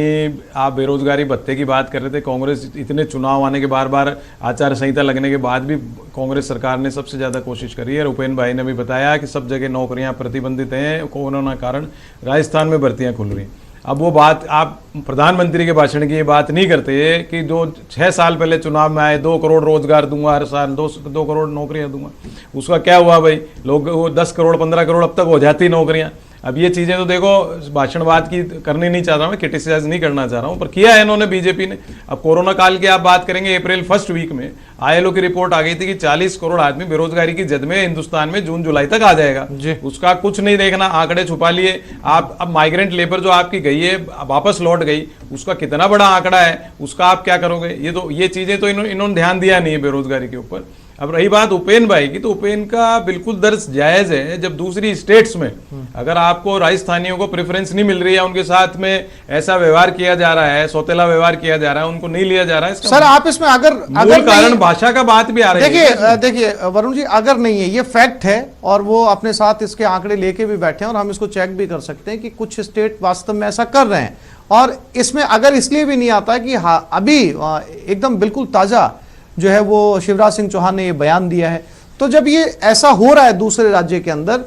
आप बेरोजगारी भत्ते की बात कर रहे थे, कांग्रेस इतने चुनाव आने के बार आचार संहिता लगने के बाद भी कांग्रेस सरकार ने सबसे ज्यादा कोशिश करी है। और उपेन भाई ने भी बताया कि सब जगह नौकरियां प्रतिबंधित हैं, कोरोना कारण राजस्थान में भर्तियां खुल रही। अब वो बात आप प्रधानमंत्री के भाषण की ये बात नहीं करते कि जो 6 साल पहले चुनाव में आए 2 करोड़ रोजगार दूंगा हर साल, 2 करोड़ नौकरियां दूंगा, उसका क्या हुआ भाई? लोग वो 10 करोड़ 15 करोड़ अब तक हो जाती नौकरियां। अब ये चीजें तो देखो, भाषणवाद की करनी नहीं चाह रहा हूँ, क्रिटिसाइज नहीं करना चाह रहा हूँ, पर किया है इन्होंने बीजेपी ने। अब कोरोना काल की आप बात करेंगे, अप्रैल फर्स्ट वीक में ILO की रिपोर्ट आ गई थी कि 40 करोड़ आदमी बेरोजगारी की जद में हिंदुस्तान में जून जुलाई तक आ जाएगा। उसका कुछ नहीं देखना, आंकड़े छुपा लिए आप। अब माइग्रेंट लेबर जो आपकी गई है, वापस लौट गई, उसका कितना बड़ा आंकड़ा है, उसका आप क्या करोगे? ये चीजें तो इन्होंने ध्यान दिया नहीं है बेरोजगारी के ऊपर। अब रही बात उपेन भाई की, तो उपेन का बिल्कुल दर्ज जायज है। जब दूसरी स्टेट्स में अगर आपको राजस्थानियों को प्रेफरेंस नहीं मिल रही है, उनके साथ में ऐसा व्यवहार किया जा रहा है, सौतेला व्यवहार किया जा रहा है, उनको नहीं लिया जा रहा है, सर आप इसमें अगर कारण भाषा का बात भी आ रही है। देखिए वरुण जी, अगर नहीं है, ये फैक्ट है, और वो अपने साथ इसके आंकड़े लेके भी बैठे हैं, और हम इसको चेक भी कर सकते हैं कि कुछ स्टेट वास्तव में ऐसा कर रहे हैं। और इसमें अगर इसलिए भी नहीं आता कि हाँ, अभी एकदम बिल्कुल ताजा जो है वो शिवराज सिंह चौहान ने ये बयान दिया है, तो जब ये ऐसा हो रहा है दूसरे राज्य के अंदर,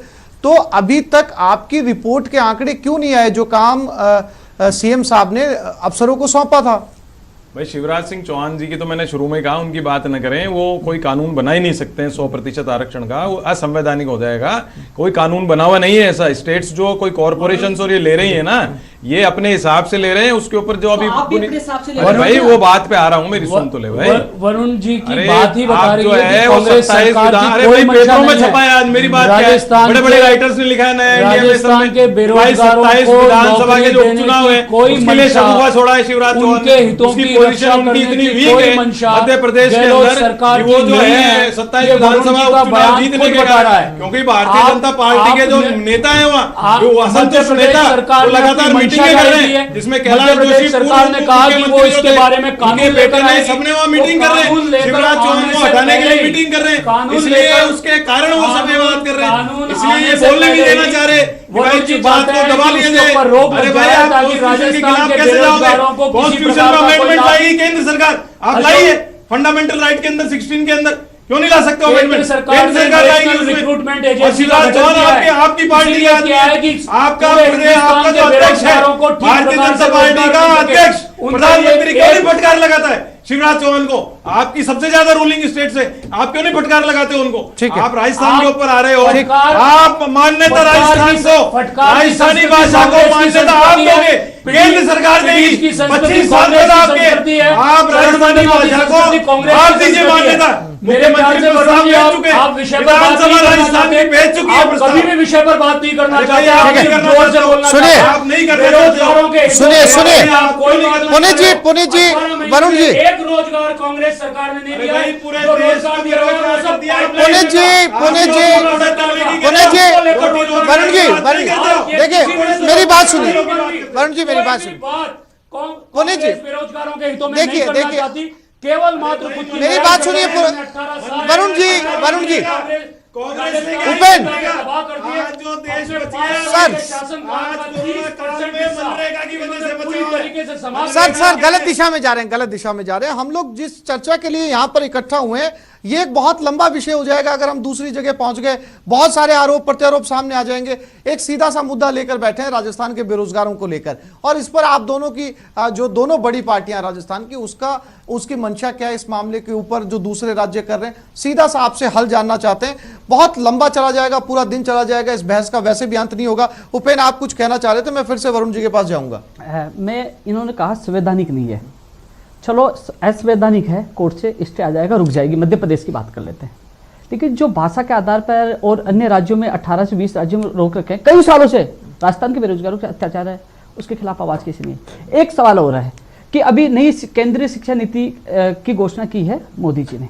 तो अभी तक आपकी रिपोर्ट के आंकड़े क्यों नहीं आए जो काम सीएम साहब ने अफसरों को सौंपा था? भाई शिवराज सिंह चौहान जी की तो मैंने शुरू में कहा, उनकी बात न करें, वो कोई कानून बना ही नहीं सकते हैं 100% आरक्षण का, वो असंवैधानिक हो जाएगा। कोई कानून बना हुआ नहीं है ऐसा। स्टेट्स जो कोई कॉर्पोरेशंस और ये ले रही है ना, ये अपने हिसाब से ले रहे हैं, उसके ऊपर जो अभी भाई वो बात पे आ रहा हूँ, मेरी सुन तो ले भाई। वरुण जी की बात ही बता रही है कि कांग्रेस सरकार की कोई पेपरों में छपा है। आज मेरी बात क्या है, बड़े बड़े राइटर्स ने लिखा है नया इंडिया में, 27 विधानसभा के जो उपचुनाव है उसके लिए शगुफा छोड़ा है शिवराज चौहान, उसकी पोजीशन उनकी इतनी वीक है मध्य प्रदेश के अंदर, वो जो है 27 विधानसभा उपचुनाव जीत नहीं पा रहा है, क्योंकि भारतीय जनता पार्टी के जो नेता है वहाँ, जो असंतुष्ट नेता लगातार मीटिंगें कर रहे हैं, जिसमें कैलाश जोशी सरकार ने कहा कि वो इसके बारे में कानून लेकर आए, सबने वहाँ मीटिंग कर रहे हैं, शिवराज चौहान को हटाने के लिए मीटिंग कर रहे हैं, इसलिए उसके कारण वो सब बात कर रहे हैं, इसलिए ये बोलने नहीं देना चाह रहे बात को दबा लिया जाए। अरे भाई आप कॉन्स्टिट्यूशन के खिलाफ कैसे जाओगे? कॉन्स्टिट्यूशन में अमेंडमेंट लाएगी केंद्र सरकार, आप लाइए फंडामेंटल राइट के अंदर 16 के अंदर, क्यों नहीं ला सकते अमेंडमेंट? केंद्र सरकार लाएगी उसमें। रिक्रूटमेंट और शिवराज चौहान आपकी पार्टी का आदमी है, आपका जो अध्यक्ष है भारतीय जनता पार्टी का अध्यक्ष, प्रधानमंत्री क्यों नहीं फटकार लगाता है शिवराज चौहान को? आपकी सबसे ज्यादा रूलिंग स्टेट से, आप क्यों नहीं फटकार लगाते हो उनको? ठीक है। आप राजस्थान के ऊपर आ रहे हो, फटकार- आप मान्यता राजस्थान को, फटकार की राजस्थानी संस्कृति भाषा को कांग्रेस की मान्यता आप संस्कृति है। दोगे, केंद्र सरकार देगी। की संस्कृति 25 साल कांग्रेस बाद की आपके, संस्कृति है। आप राजस्थानी भाषा को आप दीजिए मान्यता। मेरे ख्याल से वरुण जी, आप विषय पर बात नहीं करना राजस्थान की भेज चुकी है आप प्रस्ताव। कभी भी विषय पर बात नहीं करना अरे चाहते, भैया, आप आप नहीं सिर्फ करना जोर से चाहते हो। बोलना सुनिए, चाहते हो। आप नहीं करना बेरोजगारों के हितों सुनिए, के सुनिए। बारे में आप कोई बात नहीं पुनीत जी, कर रहे। पुनीत जी, 18 महीने वरुण में जी। एक रोजगार कांग्रेस सरकार ने नहीं अरे दिया। भाई, पूरे जो देश रोजगार को दिया है, वो सब दिया है। pipeline पुनीत जी, में- पुनीत जी, आप पुनीत जी, वरुण जी, देखिए मेरी बात सुनिए, वरुण जी मेरी बात सुनिए, पुनीत जी, बेरोजगारों के हितों में देखिए, नहीं करना देखिए, चाहती, केवल मात्र खुद की मेरी लड़ाई बात कर सुनिए, रहे हैं। 18 साल वरुण जी, वरुण जी, उपेन आज जो देश बचा है, सर, सर गलत दिशा में जा रहे हैं, गलत दिशा में जा रहे हैं। हम लोग जिस चर्चा के लिए यहाँ पर इकट्ठा हुए हैं, ये एक बहुत लंबा विषय हो जाएगा। अगर हम दूसरी जगह पहुंच गए, बहुत सारे आरोप प्रत्यारोप सामने आ जाएंगे। एक सीधा सा मुद्दा लेकर बैठे हैं राजस्थान के बेरोजगारों को लेकर, और इस पर आप दोनों की जो दोनों बड़ी पार्टियां राजस्थान की, उसकी मंशा क्या है इस मामले के ऊपर, जो दूसरे राज्य कर रहे हैं, सीधा सा आपसे हल जानना चाहते हैं। बहुत लंबा चला जाएगा, पूरा दिन चला जाएगा, इस बहस का वैसे भी अंत नहीं होगा। उपेन, आप कुछ कहना चाह रहे थे, मैं फिर से वरुण जी के पास जाऊंगा। मैं, इन्होंने कहा संवैधानिक नहीं है, चलो असंवैधानिक है, कोर्ट से स्टे आ जाएगा, रुक जाएगी। मध्य प्रदेश की बात कर लेते हैं। लेकिन जो भाषा के आधार पर और अन्य राज्यों में 18 से 20 राज्यों में रोक रखे हैं कई सालों से, राजस्थान के बेरोजगारों के अत्याचार है, उसके खिलाफ आवाज किसी नहीं है। एक सवाल हो रहा है कि अभी नई केंद्रीय शिक्षा नीति की घोषणा की है मोदी जी ने,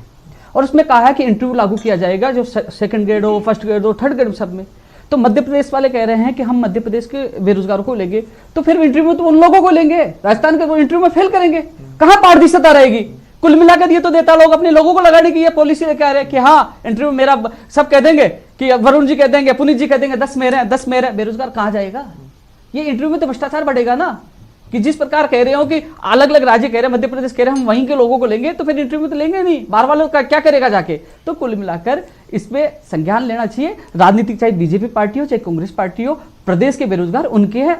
और उसमें कहा है कि इंटरव्यू लागू किया जाएगा, जो सेकंड ग्रेड हो, फर्स्ट ग्रेड हो, थर्ड ग्रेड सब में। तो मध्य प्रदेश वाले कह रहे हैं कि हम मध्य प्रदेश के बेरोजगारों को लेंगे, तो फिर इंटरव्यू तो उन लोगों को लेंगे, राजस्थान के वो इंटरव्यू में फेल करेंगे, कहां पारदर्शिता रहेगी? कुल मिलाकर ये तो देता लोग अपने लोगों को लगाने की ये पॉलिसी लेकर आ रहे हैं कि हाँ इंटरव्यू मेरा, सब कह देंगे कि वरुण जी कह देंगे, पुनीत जी कह देंगे 10 मेरे हैं, 10 मेरे, बेरोजगार कहां जाएगा? ये इंटरव्यू में तो भ्रष्टाचार बढ़ेगा ना, कि जिस प्रकार कह रहे हो कि अलग अलग राज्य कह रहे हैं, मध्य प्रदेश कह रहे हैं हम वहीं के लोगों को लेंगे, तो फिर इंटरव्यू तो लेंगे नहीं, बाहर वालों का क्या करेगा जाके? तो कुल मिलाकर इसमें संज्ञान लेना चाहिए राजनीतिक, चाहे बीजेपी पार्टी हो चाहे कांग्रेस पार्टी हो, प्रदेश के बेरोजगार उनके हैं,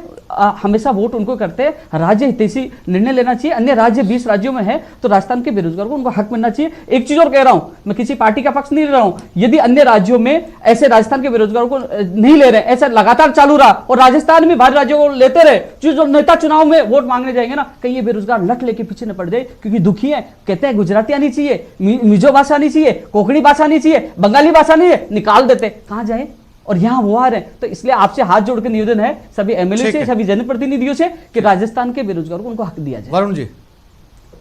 हमेशा वोट उनको करते हैं, राज्य हितैषी निर्णय लेना चाहिए। अन्य राज्य 20 राज्यों में है, तो राजस्थान के बेरोजगारों को उनको हक मिलना चाहिए। एक चीज और कह रहा हूं, मैं किसी पार्टी का पक्ष नहीं ले रहा हूं, यदि अन्य राज्यों में ऐसे राजस्थान के बेरोजगारों को नहीं ले रहे, ऐसा लगातार चालू रहा और राजस्थान में बाहर राज्यों को लेते रहे, जो नेता चुनाव में वोट मांगने जाएंगे ना, कहीं ये बेरोजगार लट लेके पीछे न पड़ जाए, क्योंकि दुखी है, कहते हैं गुजराती आनी चाहिए, मिजो भाषा आनी चाहिए, कोंकणी भाषा आनी चाहिए, बंगाली भाषा नहीं है, निकाल देते, कहां जाए? और यहां वो आ रहे हैं। तो इसलिए आपसे हाथ जोड़ के निवेदन है सभी एमएलए से, सभी जनप्रतिनिधियों से, कि राजस्थान के बेरोजगारों को उनको हक दिया जाए। वरुण जी,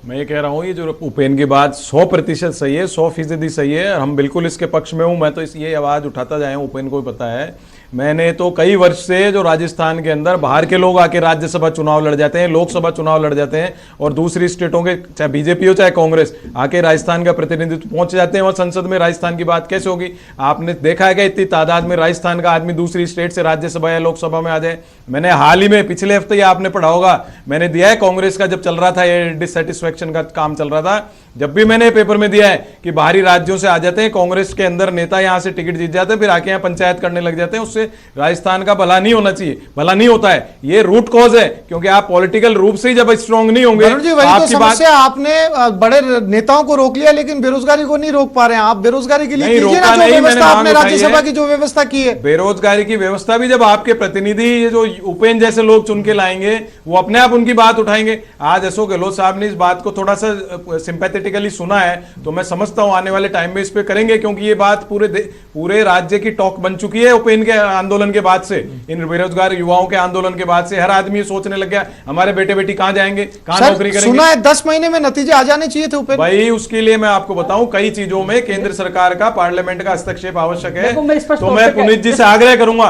मैं ये कह रहा हूँ, ये जो उपेन की बात 100% सही है, 100% सही है, हम बिल्कुल इसके पक्ष में हूँ। मैं तो ये आवाज उठाता जाए, उपेन को भी पता है, मैंने तो कई वर्ष से जो राजस्थान के अंदर बाहर के लोग आके राज्यसभा चुनाव लड़ जाते हैं, लोकसभा चुनाव लड़ जाते हैं, और दूसरी स्टेटों के चाहे बीजेपी हो चाहे कांग्रेस आके राजस्थान का प्रतिनिधित्व पहुंच जाते हैं, और संसद में राजस्थान की बात कैसे होगी? आपने देखा है कि इतनी तादाद में राजस्थान का आदमी दूसरी स्टेट से राज्यसभा या लोकसभा में आ जाए। मैंने हाल ही में पिछले हफ्ते ही आपने पढ़ा होगा, मैंने दिया है कांग्रेस का, जब चल रहा था ये डिससेटिस्फेक्शन का काम चल रहा था, जब भी मैंने पेपर में दिया है कि बाहरी राज्यों से आ जाते हैं कांग्रेस के अंदर नेता, यहां से टिकट जीत जाते हैं, फिर आके यहाँ पंचायत करने लग जाते हैं, उससे राजस्थान का भला नहीं होना चाहिए, भला नहीं होता है। ये रूट कॉज है, क्योंकि आप पॉलिटिकल रूप से ही जब स्ट्रांग नहीं होंगे, वरुण जी, वही तो समस्या, आपने बड़े नेताओं को रोक लिया लेकिन बेरोजगारी को नहीं रोक पा रहे हैं। आप बेरोजगारी के लिए कीजिए ना जो व्यवस्था आपने राज्यसभा की जो व्यवस्था की है। बेरोजगारी की व्यवस्था भी जब आपके प्रतिनिधि जो उपेन जैसे लोग चुन के लाएंगे, वो अपने आप उनकी बात उठाएंगे। आज अशोक गहलोत साहब ने इस बात को थोड़ा सा सिंपैथेटिकली सुना है, तो मैं समझता हूं आने वाले टाइम में इस पे करेंगे, क्योंकि ये बात पूरे राज्य की टॉक बन चुकी है उपेन के आंदोलन के बाद से, इन बेरोजगार युवाओं के आंदोलन के बाद से। हर आदमी सोचने लग गया हमारे बेटे बेटी कहां जाएंगे, कहां नौकरी करेंगे। सुना है 10 महीने में नतीजे आ जाने चाहिए थे उपेन भाई। उसके लिए मैं आपको बताऊं, कई चीजों में केंद्र सरकार का, पार्लियामेंट का हस्तक्षेप आवश्यक है। तो मैं पुनीत जी से आग्रह करूंगा,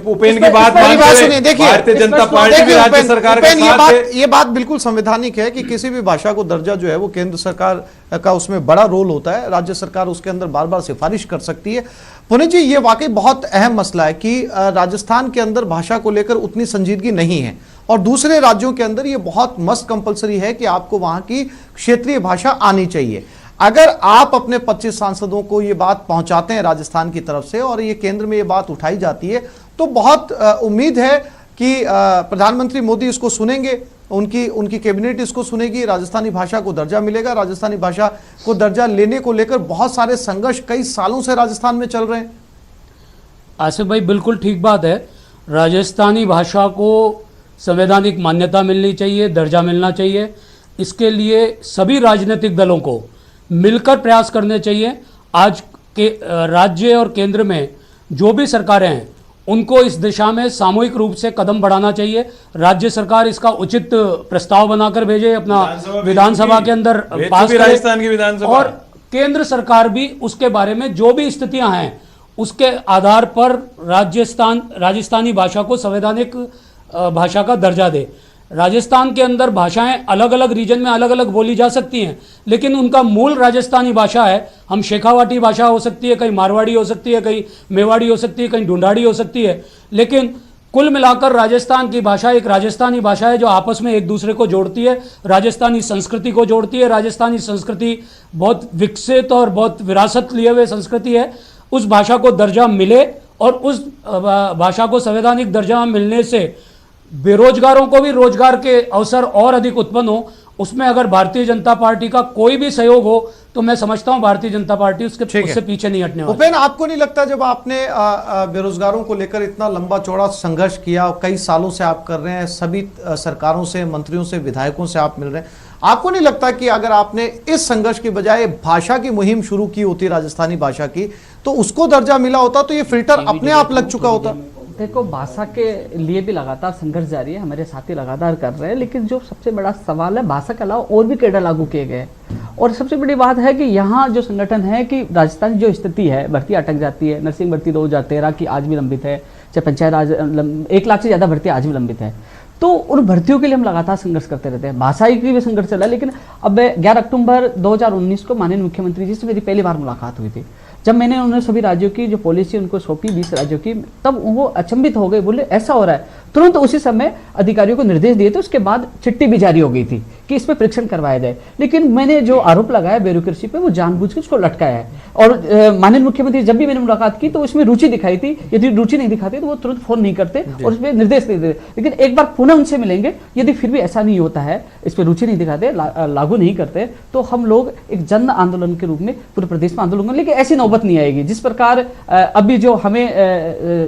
उपेन की बात सुनिए। देखिए, भारतीय जनता पार्टी की राज्य सरकार के साथ ये बात बिल्कुल संवैधानिक है कि किसी भी भाषा को दर्जा जो है वो केंद्र सरकार का उसमें बड़ा रोल होता है, राज्य सरकार उसके अंदर बार बार सिफारिश कर सकती है। पुनीत जी, ये वाकई बहुत अहम मसला है कि राजस्थान के अंदर भाषा को लेकर उतनी संजीदगी नहीं है, और दूसरे राज्यों के अंदर ये बहुत मस्त कंपलसरी है कि आपको वहां की क्षेत्रीय भाषा आनी चाहिए। अगर आप अपने 25 सांसदों को ये बात पहुंचाते हैं राजस्थान की तरफ से, और ये केंद्र में ये बात उठाई जाती है, तो बहुत उम्मीद है कि प्रधानमंत्री मोदी इसको सुनेंगे उनकी उनकी कैबिनेट इसको सुनेगी, राजस्थानी भाषा को दर्जा मिलेगा। राजस्थानी भाषा को दर्जा लेने को लेकर बहुत सारे संघर्ष कई सालों से राजस्थान में चल रहे हैं। आसिफ भाई बिल्कुल ठीक बात है, राजस्थानी भाषा को संवैधानिक मान्यता मिलनी चाहिए, दर्जा मिलना चाहिए। इसके लिए सभी राजनीतिक दलों को मिलकर प्रयास करने चाहिए। आज के राज्य और केंद्र में जो भी सरकारें हैं उनको इस दिशा में सामूहिक रूप से कदम बढ़ाना चाहिए। राज्य सरकार इसका उचित प्रस्ताव बनाकर भेजे, अपना विधानसभा के अंदर पास करे, राजस्थान की विधानसभा, और केंद्र सरकार भी उसके बारे में जो भी स्थितियां हैं उसके आधार पर राजस्थानी भाषा को संवैधानिक भाषा का दर्जा दे। राजस्थान के अंदर भाषाएं अलग अलग रीजन में अलग अलग बोली जा सकती हैं, लेकिन उनका मूल राजस्थानी भाषा है। हम शेखावाटी भाषा हो सकती है, कहीं मारवाड़ी हो सकती है, कहीं मेवाड़ी हो सकती है, कहीं ढूंढाड़ी हो सकती है, लेकिन कुल मिलाकर राजस्थान की भाषा एक राजस्थानी भाषा है जो आपस में एक दूसरे को जोड़ती है, राजस्थानी संस्कृति को जोड़ती है। राजस्थानी संस्कृति बहुत विकसित और बहुत विरासत लिए हुए संस्कृति है। उस भाषा को दर्जा मिले और उस भाषा को संवैधानिक दर्जा मिलने से बेरोजगारों को भी रोजगार के अवसर और अधिक उत्पन्न हो। उसमें अगर भारतीय जनता पार्टी का कोई भी सहयोग हो तो मैं समझता हूं भारतीय जनता पार्टी उससे पीछे नहीं हटने वाली। उपेन, आपको नहीं लगता जब आपने बेरोजगारों को लेकर इतना लंबा चौड़ा संघर्ष किया, कई सालों से आप कर रहे हैं, सभी सरकारों से, मंत्रियों से, विधायकों से आप मिल रहे हैं, आपको नहीं लगता कि अगर आपने इस संघर्ष की बजाय भाषा की मुहिम शुरू की होती, राजस्थानी भाषा की, तो उसको दर्जा मिला होता तो ये फिल्टर अपने आप लग चुका होता? देखो, भाषा के लिए भी लगातार संघर्ष जारी है, हमारे साथी लगातार कर रहे हैं, लेकिन जो सबसे बड़ा सवाल है भाषा के अलावा और भी कैडर लागू किए गए। और सबसे बड़ी बात है कि यहाँ जो संगठन है कि राजस्थान की जो स्थिति है, भर्ती अटक जाती है। नर्सिंग भर्ती 2013 की आज भी लंबित है, चाहे पंचायत राज 1 लाख से ज़्यादा भर्ती आज भी लंबित है। तो उन भर्तियों के लिए हम लगातार संघर्ष करते रहते हैं। भाषा की भी संघर्ष चला है। लेकिन अब 11 अक्टूबर 2019 को माननीय मुख्यमंत्री जी से मेरी पहली बार मुलाकात हुई थी। जब मैंने उन्हें सभी राज्यों की जो पॉलिसी उनको सौंपी 20 राज्यों की, तब वो अचंभित हो गए, बोले ऐसा हो रहा है। तुरंत उसी समय अधिकारियों को निर्देश दिए थे, उसके बाद चिट्ठी भी जारी हो गई थी कि इस पर परीक्षण करवाया जाए। लेकिन मैंने जो आरोप लगाया ब्यूरोक्रेसी पे, वो जानबूझ के उसको लटकाया है। और माननीय मुख्यमंत्री जब भी मैंने मुलाकात की तो उसमें रुचि दिखाई थी, यदि रुचि नहीं दिखाते तो वो तुरंत फोन नहीं करते और उस पर निर्देश दे देते। लेकिन एक बार पुनः उनसे मिलेंगे, यदि फिर भी ऐसा नहीं होता है, इस पर रुचि नहीं दिखाते, लागू नहीं करते, तो हम लोग एक जन आंदोलन के रूप में पूरे प्रदेश में आंदोलन करेंगे। लेकिन ऐसी नौबत नहीं आएगी। जिस प्रकार अभी जो हमें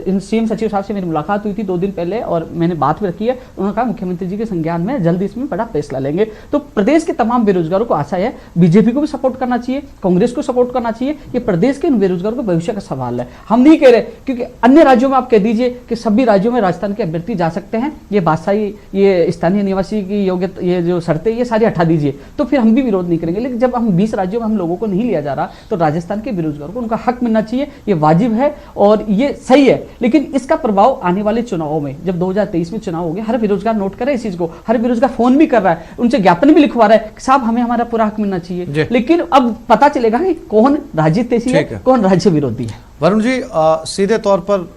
इन सीएम सचिव साहब से मेरी मुलाकात हुई थी 2 दिन पहले और मैंने बात भी रखी है, उन्होंने कहा मुख्यमंत्री जी के संज्ञान में जल्द इसमें बड़ा फैसला लेंगे। तो प्रदेश के तमाम बेरोजगारों को आशा है, बीजेपी को भी सपोर्ट करना चाहिए, कांग्रेस को सपोर्ट करना चाहिए। ये प्रदेश के बेरोजगारों के भविष्य का सवाल है। हम नहीं कह रहे, क्योंकि अन्य राज्यों में आप कह दीजिए कि सभी राज्यों में राजस्थान के अभ्यर्थी जा सकते हैं, ये भाषाई, ये स्थानीय निवासी की योग्यता, ये जो शर्तें, ये सारी हटा दीजिए, तो फिर हम भी विरोध नहीं करेंगे। लेकिन जब हम 20 राज्यों में हम लोगों को नहीं लिया जा रहा, तो राजस्थान के बेरोजगारों को उनका हक मिलना चाहिए। ये वाजिब है और ये सही है। लेकिन इसका प्रभाव आने वाले चुनावों में, जब 2023 में चुनाव हो गए, हर बेरोजगार नोट करे इस चीज को, हर बेरोजगार फोन भी कर रहा है, उनसे ज्ञापन भी लिखवा रहा है, साहब हमें हमारा पूरा हक मिलना चाहिए। लेकिन अब पता चलेगा कि कौन राजनीति है, कौन राज्य विरोधी है। वरुण जी, सीधे तौर पर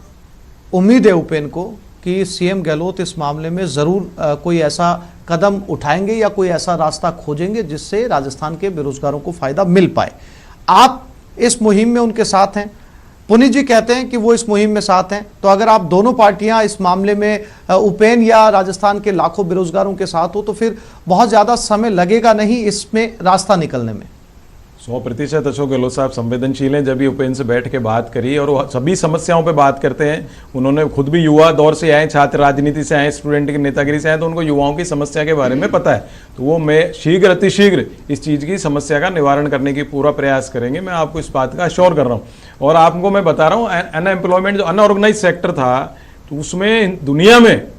उम्मीद है उपेन को कि सीएम गहलोत इस मामले में जरूर कोई ऐसा कदम उठाएंगे या कोई ऐसा रास्ता खोजेंगे जिससे राजस्थान के बेरोजगारों को फायदा मिल पाए। आप इस मुहिम में उनके साथ हैं, पुनीत जी कहते हैं कि वो इस मुहिम में साथ हैं, तो अगर आप दोनों पार्टियां इस मामले में उपेन या राजस्थान के लाखों बेरोजगारों के साथ हो, तो फिर बहुत ज्यादा समय लगेगा नहीं इसमें रास्ता निकलने में। 100% अशोक गहलोत साहब संवेदनशील हैं। जब भी उपेन से बैठ के बात करी और वो सभी समस्याओं पे बात करते हैं, उन्होंने खुद भी युवा दौर से आए, छात्र राजनीति से आए, स्टूडेंट की नेतागिरी से आए, तो उनको युवाओं की समस्या के बारे में पता है। तो वो मैं अतिशीघ्र इस चीज़ की समस्या का निवारण करने की पूरा प्रयास करेंगे। मैं आपको इस बात का अश्योर कर रहा हूँ। और आपको मैं बता रहा हूँ, अनएम्प्लॉयमेंट जो अनऑर्गेनाइज सेक्टर था, तो उसमें दुनिया में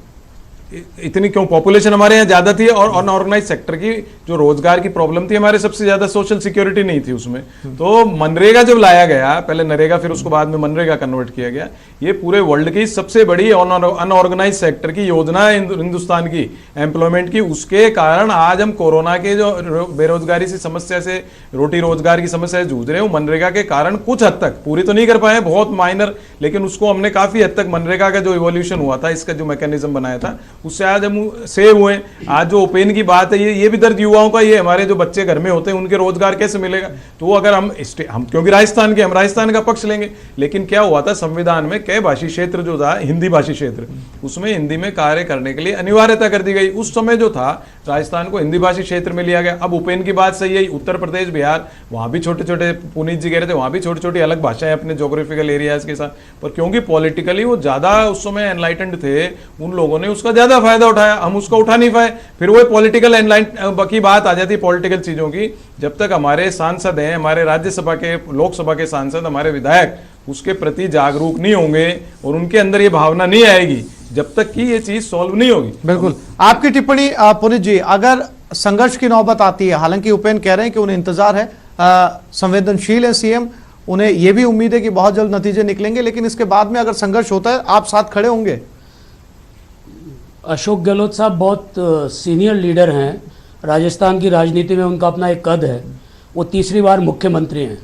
इतनी क्यों पॉपुलेशन हमारे यहाँ ज़्यादा थी और अनऑर्गेनाइज सेक्टर की जो रोजगार की प्रॉब्लम थी, हमारे सबसे ज़्यादा सोशल सिक्योरिटी नहीं थी उसमें। तो मनरेगा जब लाया गया, पहले नरेगा फिर उसको बाद में मनरेगा कन्वर्ट किया गया, ये पूरे वर्ल्ड की सबसे बड़ी अनऑर्गेनाइज सेक्टर की योजना है हिंदुस्तान की एम्प्लॉयमेंट की। उसके कारण आज हम कोरोना के जो बेरोजगारी से समस्या से, रोटी रोजगार की समस्या से जूझ रहे हैं, मनरेगा के कारण कुछ हद तक, पूरी तो नहीं कर पाए, बहुत माइनर, लेकिन उसको हमने काफ़ी हद तक मनरेगा का जो इवोल्यूशन हुआ था, इसका जो मैकेनिज्म बनाया था, उससे आज हम सेव हुए। आज जो ओपेन की बात है, ये भी दर्द युवा युवाओं का, ये हमारे जो बच्चे घर में होते हैं उनके रोजगार कैसे मिलेगा? तो वो अगर हम क्योंकि राजस्थान के, हम राजस्थान का पक्ष लेंगे। लेकिन क्या हुआ था, संविधान में कई भाषी क्षेत्र जो था, हिंदी भाषी क्षेत्र, उसमें हिंदी में कार्य करने के लिए अनिवार्यता कर दी गई। उस समय जो था राजस्थान को हिंदी भाषी क्षेत्र में लिया गया। अब उपेन की बात सही है, उत्तर प्रदेश, बिहार, वहां भी छोटे छोटे, पुनीत जी कह रहे थे, वहां भी छोटी छोटी अलग भाषाएं अपने ज्योग्राफिकल एरियाज के साथ, पर क्योंकि पॉलिटिकली वो ज्यादा उस समय एनलाइटेंड थे, उन लोगों ने उसका ज्यादा फायदा उठाया, हम उसको उठा नहीं पाए। फिर वो पॉलिटिकल की बात आ जाती है, पॉलिटिकल चीजों की। जब तक हमारे सांसद हैं, हमारे राज्यसभा के, लोकसभा के सांसद, हमारे विधायक उसके प्रति जागरूक नहीं होंगे और उनके अंदर ये भावना नहीं आएगी, जब तक कि ये चीज सॉल्व नहीं होगी। बिल्कुल, आपकी टिप्पणी पुनीत जी। अगर संघर्ष की नौबत आती है, हालांकि उपेन कह रहे हैं कि उन्हें इंतजार है, संवेदनशील है सीएम, उन्हें यह भी उम्मीद है कि बहुत जल्द नतीजे निकलेंगे, लेकिन इसके बाद में अगर संघर्ष होता है, आप साथ खड़े होंगे? अशोक गहलोत साहब बहुत सीनियर लीडर हैं, राजस्थान की राजनीति में उनका अपना एक कद है, वो तीसरी बार मुख्यमंत्री हैं।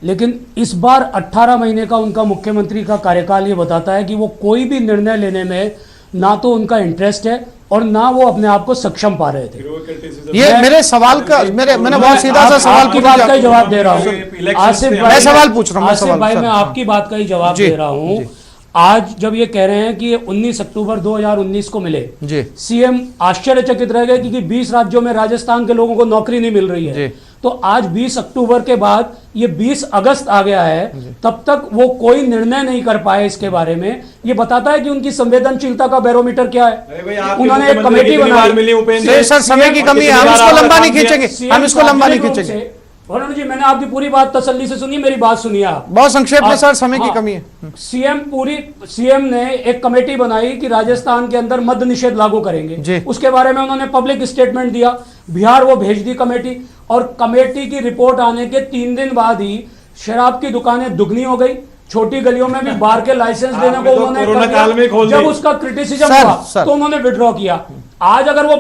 लेकिन इस बार 18 महीने का उनका मुख्यमंत्री का कार्यकाल ये बताता है कि वो कोई भी निर्णय लेने में ना तो उनका इंटरेस्ट है और ना वो अपने आप को सक्षम पा रहे थे। ये मेरे सवाल का, मैंने बहुत सीधा सा सवाल की बात का ही जवाब दे रहा हूँ। आसिफ भाई, मैं सवाल पूछ रहा हूँ, आसिफ भाई, मैं आपकी बात का ही जवाब दे रहा हूँ। आज जब ये कह रहे हैं कि ये 19 अक्टूबर 2019 को मिले, सीएम आश्चर्यचकित रह गए क्योंकि 20 राज्यों में राजस्थान के लोगों को नौकरी नहीं मिल रही है। तो आज 20 अक्टूबर के बाद ये 20 अगस्त आ गया है, तब तक वो कोई निर्णय नहीं कर पाए इसके बारे में। ये बताता है कि उनकी संवेदनशीलता का बैरोमीटर क्या है। उन्होंने एक कमेटी बनाई। सर, समय की कमी है, हम इसको लंबा नहीं खींचेंगे, हम इसको लंबा नहीं खींचेंगे। वरुण जी, मैंने आपकी पूरी बात तसल्ली से सुनी, मेरी बात सुनिए आप। बहुत संक्षेप में सर, समय की कमी है। सीएम ने एक कमेटी बनाई कि राजस्थान के अंदर मद्य निषेध लागू करेंगे, उसके बारे में उन्होंने पब्लिक स्टेटमेंट दिया। बिहार वो भेज दी कमेटी, और कमेटी की रिपोर्ट आने के 3 दिन बाद ही शराब की दुकानें दुगनी हो गई, छोटी गलियों में भी बार के लाइसेंस देने को उन्होंने कर दिया। जब उसका क्रिटिसिज्म हुआ तो उन्होंने विड्रॉ किया। आज अगर वो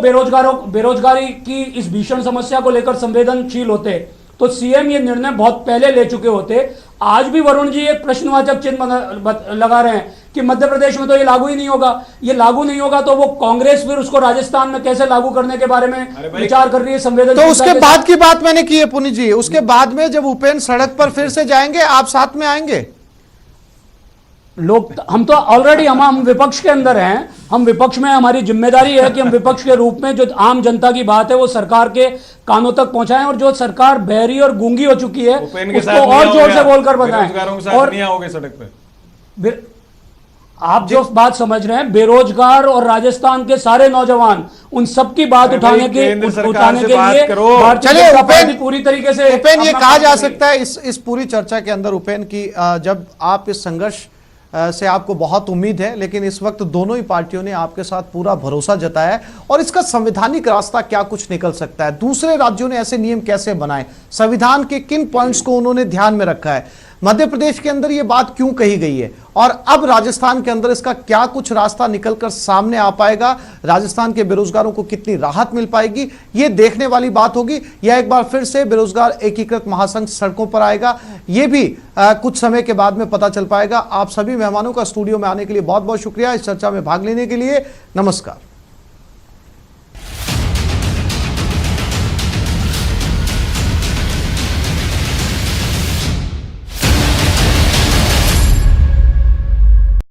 बेरोजगारी की इस भीषण समस्या को लेकर संवेदनशील होते तो सीएम ये निर्णय बहुत पहले ले चुके होते। आज भी वरुण जी एक प्रश्नवाचक चिन्ह लगा रहे हैं कि मध्य प्रदेश में तो ये लागू ही नहीं होगा। ये लागू नहीं होगा तो वो कांग्रेस फिर उसको राजस्थान में कैसे लागू करने के बारे में विचार कर रही है। संवेदनशीलता तो उसके बाद की बात मैंने की है पुनीत जी, उसके बाद में जब उपेन सड़क पर फिर से जाएंगे, आप साथ में आएंगे? लोग, हम तो ऑलरेडी हम विपक्ष के अंदर हैं, हम विपक्ष में, हमारी जिम्मेदारी है कि हम विपक्ष के रूप में जो आम जनता की बात है वो सरकार के कानों तक पहुंचाएं, और जो सरकार बहरी और गूंगी हो चुकी है उसको और जोर से बोलकर बताएं। और सड़क पे आप जो बात समझ रहे हैं, बेरोजगार और राजस्थान के सारे नौजवान, उन सबकी बात उठाने के लिए चलिए उपेन, पूरी तरीके से उपेन, ये कहा जा सकता है इस पूरी चर्चा के अंदर उपेन की, जब आप इस संघर्ष से आपको बहुत उम्मीद है, लेकिन इस वक्त दोनों ही पार्टियों ने आपके साथ पूरा भरोसा जताया है, और इसका संवैधानिक रास्ता क्या कुछ निकल सकता है, दूसरे राज्यों ने ऐसे नियम कैसे बनाए, संविधान के किन पॉइंट्स को उन्होंने ध्यान में रखा है, मध्य प्रदेश के अंदर ये बात क्यों कही गई है, और अब राजस्थान के अंदर इसका क्या कुछ रास्ता निकलकर सामने आ पाएगा, राजस्थान के बेरोजगारों को कितनी राहत मिल पाएगी, ये देखने वाली बात होगी। या एक बार फिर से बेरोजगार एकीकृत महासंघ सड़कों पर आएगा, ये भी कुछ समय के बाद में पता चल पाएगा। आप सभी मेहमानों का स्टूडियो में आने के लिए बहुत बहुत शुक्रिया, इस चर्चा में भाग लेने के लिए नमस्कार।